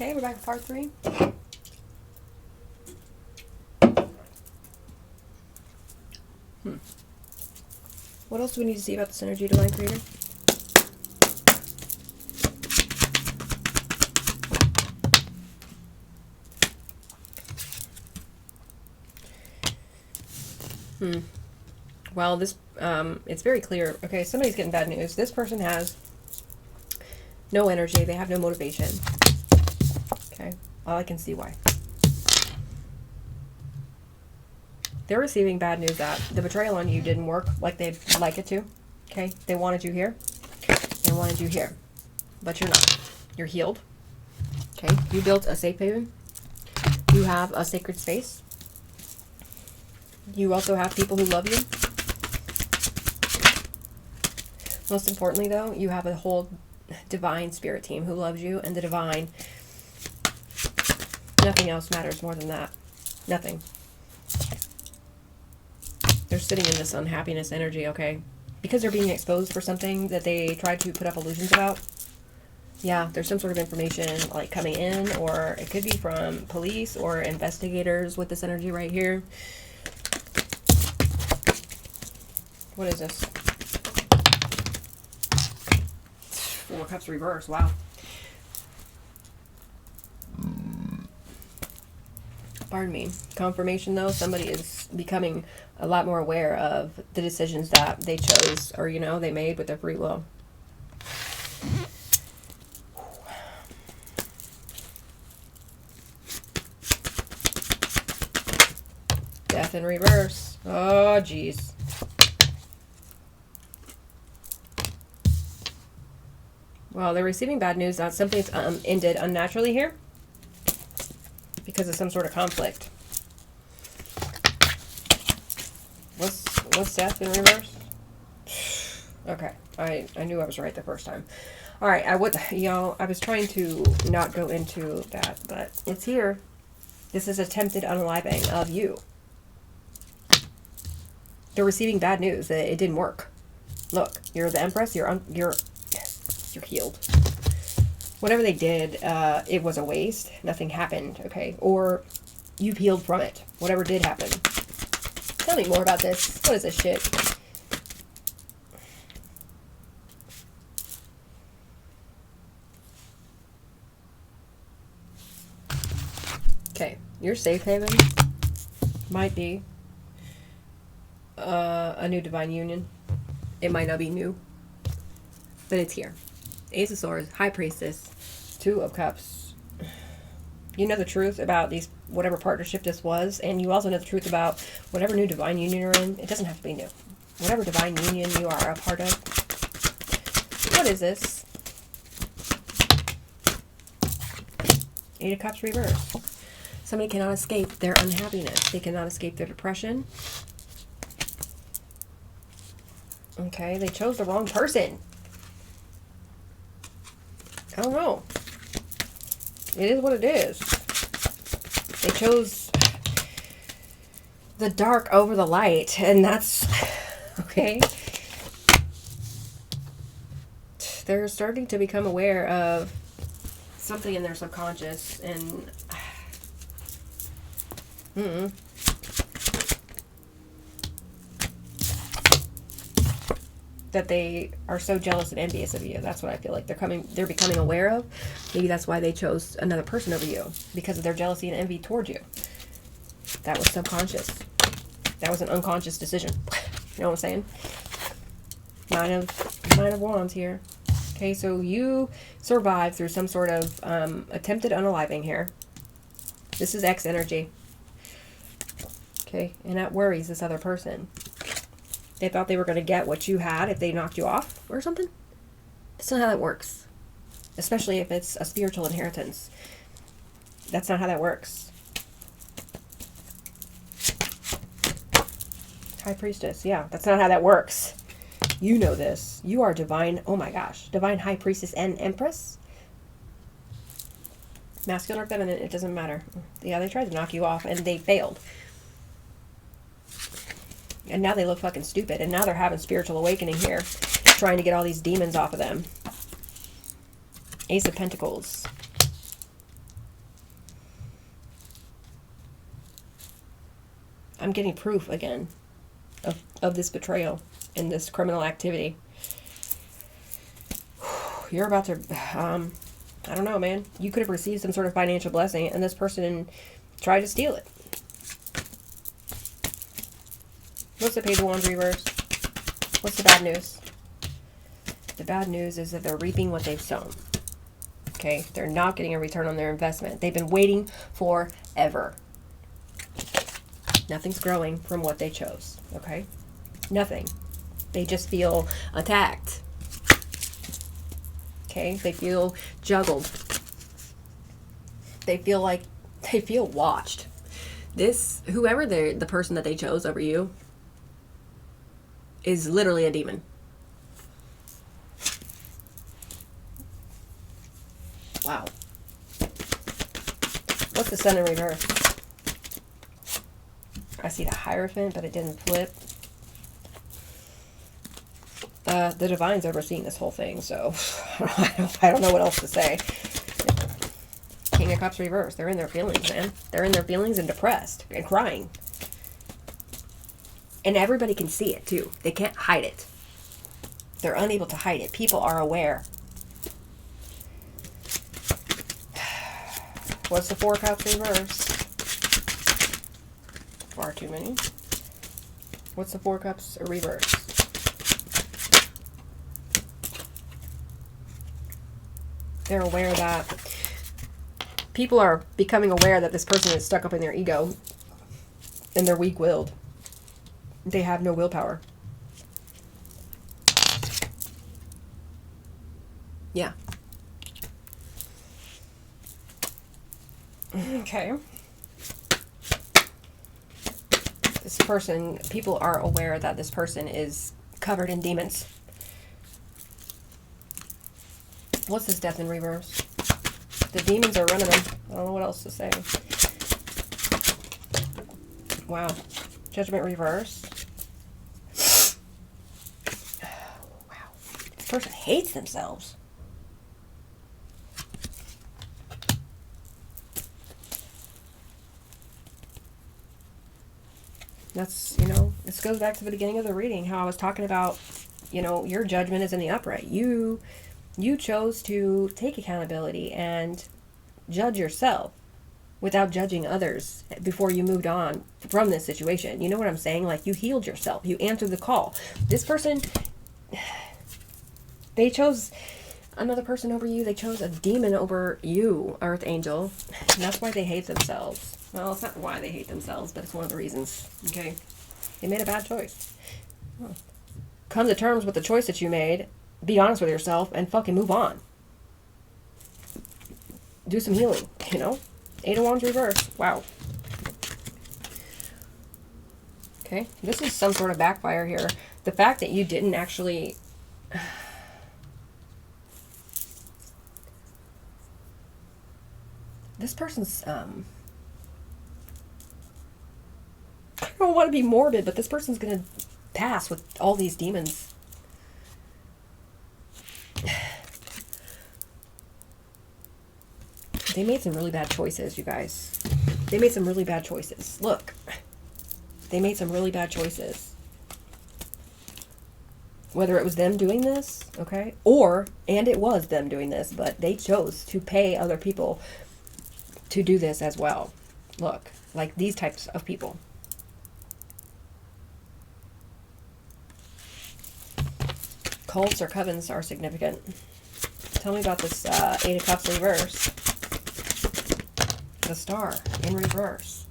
Okay, we're back to part 3. What else do we need to see about this energy, Divine Creator? Well, this, it's very clear. Okay, somebody's getting bad news. This person has no energy. They have no motivation. Okay, well, I can see why. They're receiving bad news that the betrayal on you didn't work like they'd like it to. Okay, they wanted you here. They wanted you here. But you're not. You're healed. Okay, you built a safe haven. You have a sacred space. You also have people who love you. Most importantly, though, you have a whole divine spirit team who loves you, and the divine, nothing else matters more than that. Nothing. They're sitting in this unhappiness energy, okay? Because they're being exposed for something that they tried to put up illusions about. Yeah, there's some sort of information like coming in, or it could be from police or investigators with this energy right here. What is this? 4 Cups reverse. Wow. Pardon me. Confirmation, though, somebody is becoming a lot more aware of the decisions that they chose, or, you know, they made with their free will. Death in reverse. Oh, jeez. Well, they're receiving bad news that something's ended unnaturally here because of some sort of conflict. What's death in reverse? Okay, I knew I was right the first time. All right, I was trying to not go into that, but it's here. This is attempted unaliving of you. They're receiving bad news that it didn't work. Look, you're the Empress. You're healed. Whatever they did, it was a waste. Nothing happened, okay? Or you've healed from it. Whatever did happen. Tell me more about this. What is this shit? Okay, your safe haven might be a new divine union. It might not be new, but it's here. Ace of Swords, High Priestess, 2 of Cups. You know the truth about these, whatever partnership this was, and you also know the truth about whatever new divine union you're in. It doesn't have to be new. Whatever divine union you are a part of. What is this? 8 of Cups reverse. Somebody cannot escape their unhappiness. They cannot escape their depression. Okay, they chose the wrong person. I don't know. It is what it is. They chose the dark over the light, and that's okay. They're starting to become aware of something in their subconscious, and that they are so jealous and envious of you. That's what I feel like they're becoming aware of. Maybe that's why they chose another person over you, because of their jealousy and envy towards you. That was subconscious. That was an unconscious decision. You know what I'm saying? Nine of Wands here. Okay, so you survived through some sort of attempted unaliving here. This is X energy. Okay, and that worries this other person. They thought they were going to get what you had if they knocked you off or something. That's not how that works. Especially if it's a spiritual inheritance. That's not how that works. High Priestess. Yeah, that's not how that works. You know this. You are divine. Oh my gosh. Divine High Priestess and Empress. Masculine or feminine, it doesn't matter. Yeah, they tried to knock you off and they failed. And now they look fucking stupid. And now they're having spiritual awakening here. Trying to get all these demons off of them. Ace of Pentacles. I'm getting proof again of this betrayal and this criminal activity. You're about to, I don't know, man. You could have received some sort of financial blessing, and this person tried to steal it. What's the Page of Wands reverse? What's the bad news? The bad news is that they're reaping what they've sown. Okay? They're not getting a return on their investment. They've been waiting forever. Nothing's growing from what they chose. Okay? Nothing. They just feel attacked. Okay? They feel juggled. They feel watched. Whoever the person that they chose over you is literally a demon. Wow. What's the Sun in reverse? I see the Hierophant, but it didn't flip. The Divine's overseeing this whole thing, so I don't know what else to say. King of Cups reverse. They're in their feelings, man. They're in their feelings and depressed and crying. And everybody can see it, too. They can't hide it. They're unable to hide it. People are aware. What's the Four Cups reverse? Far too many. What's the Four Cups reverse? They're aware that people are becoming aware that this person is stuck up in their ego and they're weak-willed. They have no willpower. Yeah. Okay. This person, people are aware that this person is covered in demons. What's this Death in reverse? The demons are running them. I don't know what else to say. Wow. Judgment reverse. Wow. This person hates themselves. That's, this goes back to the beginning of the reading, how I was talking about, your judgment is in the upright. You chose to take accountability and judge yourself without judging others before you moved on from this situation. You know what I'm saying? Like, you healed yourself. You answered the call. This person, they chose another person over you. They chose a demon over you, Earth Angel. And that's why they hate themselves. Well, it's not why they hate themselves, but it's one of the reasons. Okay? They made a bad choice. Come to terms with the choice that you made. Be honest with yourself and fucking move on. Do some healing, Eight of Wands reverse. Wow. Okay. This is some sort of backfire here. The fact that you didn't actually... This person's... I don't want to be morbid, but this person's going to pass with all these demons. They made some really bad choices, you guys. They made some really bad choices. Look. They made some really bad choices. Whether it was them doing this, okay? And it was them doing this, but they chose to pay other people to do this as well. Look, like these types of people. Cults or covens are significant. Tell me about this Eight of Cups reverse. The Star in reverse.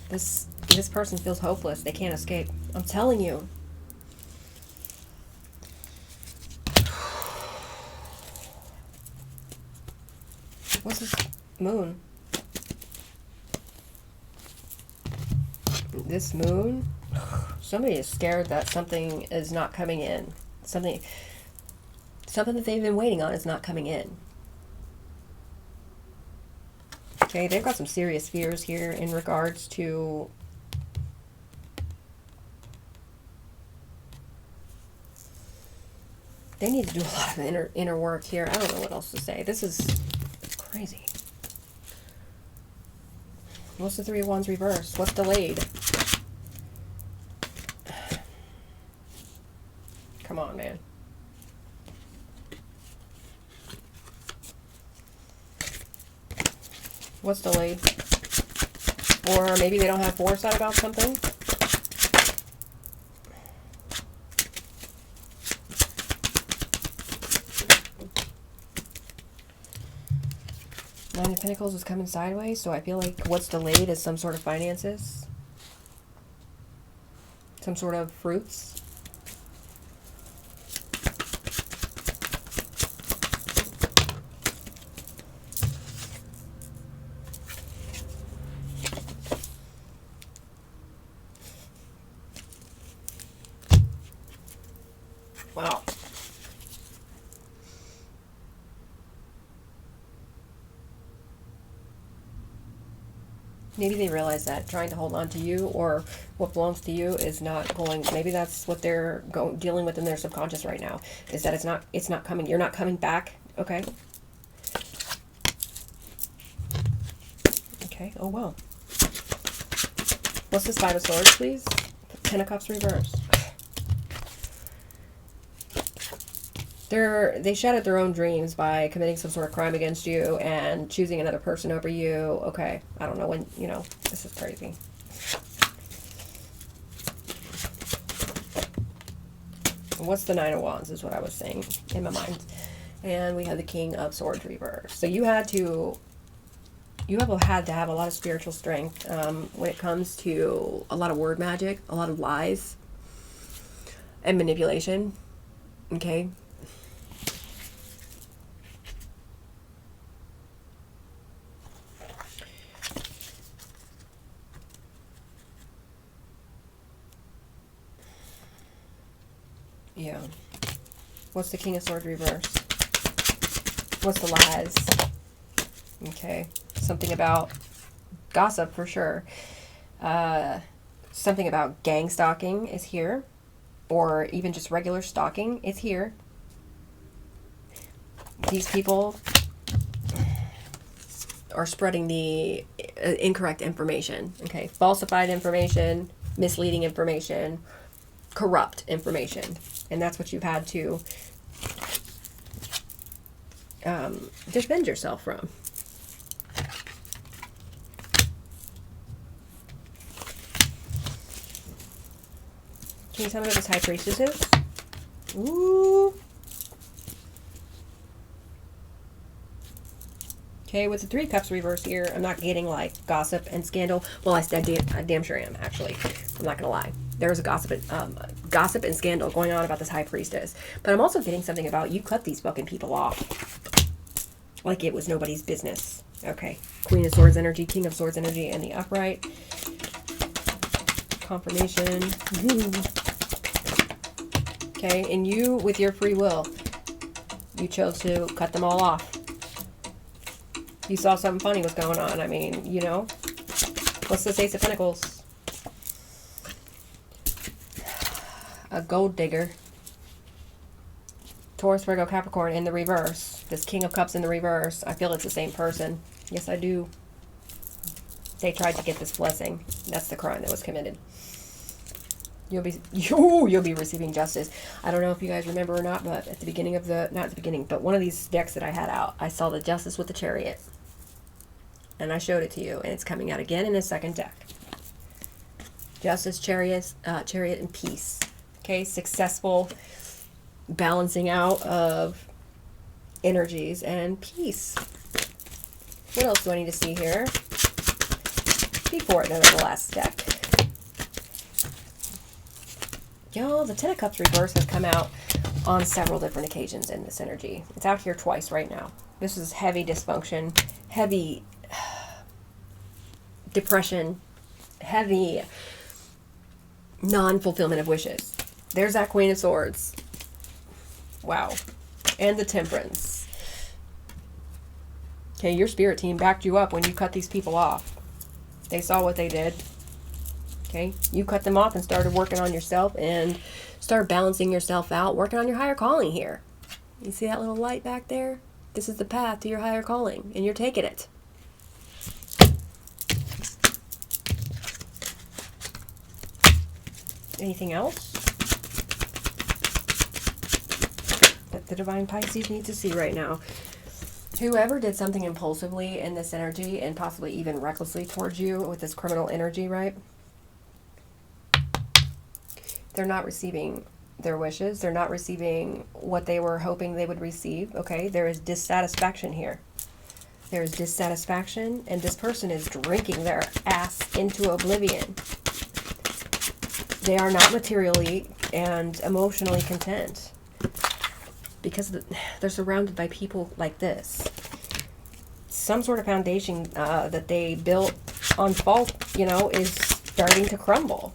This person feels hopeless. They can't escape. I'm telling you. What's this Moon? This Moon? Somebody is scared that something is not coming in. Something that they've been waiting on is not coming in. Okay, they've got some serious fears here in regards to... They need to do a lot of inner work here. I don't know what else to say. This is crazy. What's the Three of Wands reversed? What's delayed? Come on, man. What's delayed? Or maybe they don't have foresight about something? Nine of Pentacles is coming sideways, so I feel like what's delayed is some sort of finances. Some sort of fruits. Wow. Maybe they realize that trying to hold on to you or what belongs to you is not going, maybe that's what they're dealing with in their subconscious right now, is that it's not coming, you're not coming back, okay? Okay, oh well. What's this Five of Swords, please? Ten of Cups reverse. They shattered their own dreams by committing some sort of crime against you and choosing another person over you. Okay, I don't know when, you know, this is crazy. What's the Nine of Wands is what I was saying in my mind. And we have the King of Swords reverse. So you have had to have a lot of spiritual strength when it comes to a lot of word magic, a lot of lies and manipulation. Okay. Yeah. What's the King of Swords reverse? What's the lies? Okay. Something about gossip for sure. Something about gang stalking is here. Or even just regular stalking is here. These people are spreading the incorrect information. Okay. Falsified information, misleading information, corrupt information. And that's what you've had to defend yourself from. Can you tell me what this High Priestess is? Ooh. Okay, with the Three of Cups reverse here, I'm not getting like gossip and scandal. Well, I damn sure am, actually. I'm not gonna lie. There's a gossip and scandal going on about this High Priestess. But I'm also getting something about you cut these fucking people off. Like it was nobody's business. Okay. Queen of Swords energy, King of Swords energy, and the upright. Confirmation. Okay, and you, with your free will, you chose to cut them all off. You saw something funny was going on. I mean, you know. What's this Ace of Pentacles? A gold digger. Taurus, Virgo, Capricorn in the reverse. This King of Cups in the reverse. I feel it's the same person. Yes, I do. They tried to get this blessing. That's the crime that was committed. You'll be receiving justice. I don't know if you guys remember or not, but at the beginning of not at the beginning, but one of these decks that I had out, I saw the Justice with the Chariot. And I showed it to you, and it's coming out again in a second deck. Justice, Chariot, and Peace. Okay, successful balancing out of energies and peace. What else do I need to see here before I go to the last deck? Y'all, the Ten of Cups reverse has come out on several different occasions in this energy. It's out here twice right now. This is heavy dysfunction, heavy depression, heavy non-fulfillment of wishes. There's that Queen of Swords. Wow. And the Temperance. Okay, your spirit team backed you up when you cut these people off. They saw what they did. Okay, you cut them off and started working on yourself and started balancing yourself out, working on your higher calling here. You see that little light back there? This is the path to your higher calling, and you're taking it. Anything else that the Divine Pisces needs to see right now? Whoever did something impulsively in this energy and possibly even recklessly towards you with this criminal energy, right? They're not receiving their wishes. They're not receiving what they were hoping they would receive, okay? There is dissatisfaction here. There is dissatisfaction, and this person is drinking their ass into oblivion. They are not materially and emotionally content because they're surrounded by people like this. Some sort of foundation that they built on fault, you know, is starting to crumble.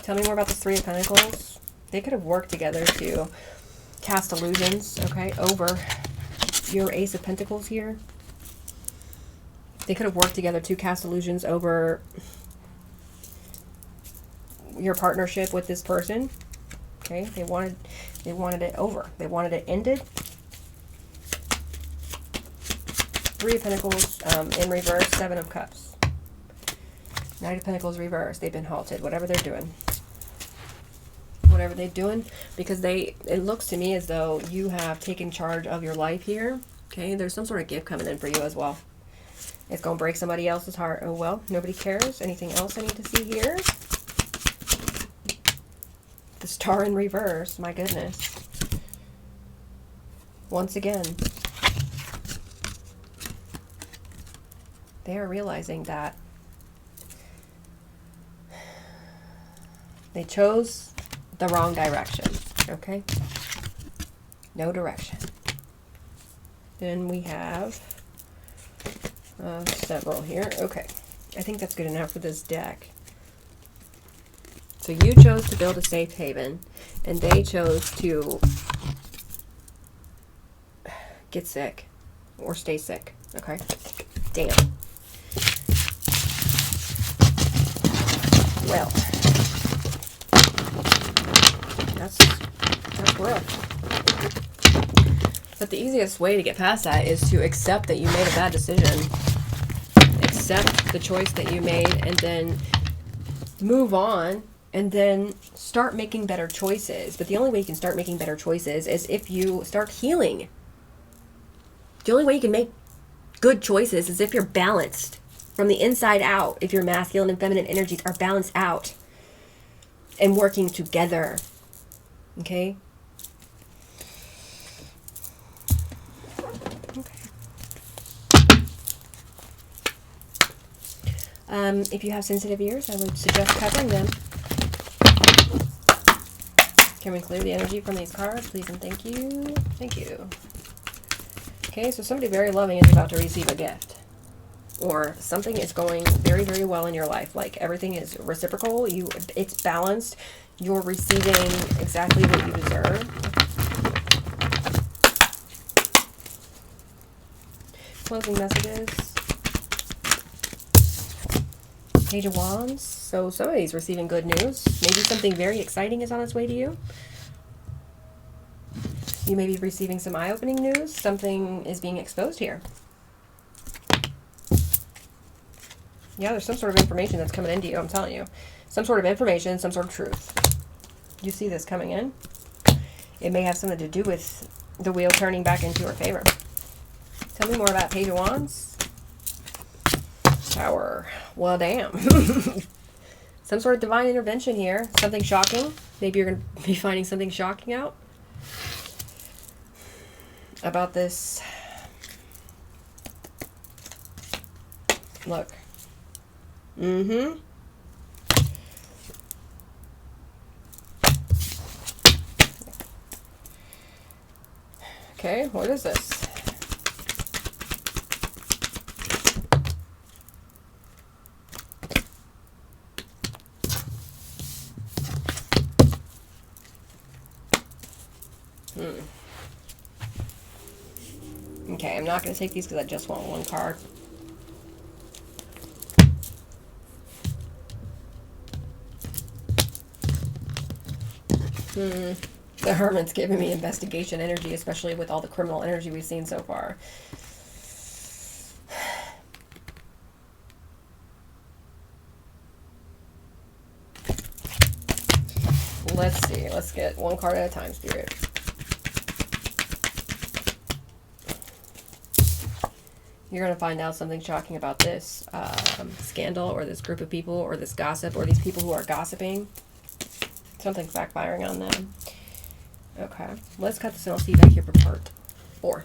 Tell me more about the Three of Pentacles. They could have worked together to cast illusions, okay, over your Ace of Pentacles here. They could have worked together to cast illusions over your partnership with this person. Okay, they wanted it over. They wanted it ended. Three of Pentacles in reverse, Seven of Cups. Knight of Pentacles reverse. They've been halted. Whatever they're doing. Whatever they're doing, because it looks to me as though you have taken charge of your life here. Okay, there's some sort of gift coming in for you as well. It's going to break somebody else's heart. Oh well, nobody cares. Anything else I need to see here? The Star in reverse, my goodness. Once again, they are realizing that they chose the wrong direction, okay? No direction. Then we have several here. Okay, I think that's good enough for this deck. So you chose to build a safe haven, and they chose to get sick or stay sick, okay? Damn. Well, that's rough. But the easiest way to get past that is to accept that you made a bad decision. Accept the choice that you made, and then move on, and then start making better choices. But the only way you can start making better choices is if you start healing. The only way you can make good choices is if you're balanced from the inside out. If your masculine and feminine energies are balanced out and working together. Okay? If you have sensitive ears, I would suggest covering them. Can we clear the energy from these cards, please and thank you? Thank you. Okay, so somebody very loving is about to receive a gift. Or something is going very, very well in your life. Like everything is reciprocal. It's balanced. You're receiving exactly what you deserve. Closing messages. Page of Wands. So somebody's receiving good news. Maybe something very exciting is on its way to you. You may be receiving some eye-opening news. Something is being exposed here. Yeah, there's some sort of information that's coming into you, I'm telling you. Some sort of information, some sort of truth. You see this coming in. It may have something to do with the wheel turning back into your favor. Tell me more about Page of Wands. Tower. Well, damn. Some sort of divine intervention here. Something shocking. Maybe you're going to be finding something shocking out about this. Look. Mm-hmm. Okay, what is this? Okay, I'm not going to take these because I just want one card. The Hermit's giving me investigation energy, especially with all the criminal energy we've seen so far. Let's see. Let's get one card at a time, Spirit. You're going to find out something shocking about this scandal or this group of people or this gossip or these people who are gossiping. Something's backfiring on them. Okay. Let's cut this and I'll see you back here for part 4.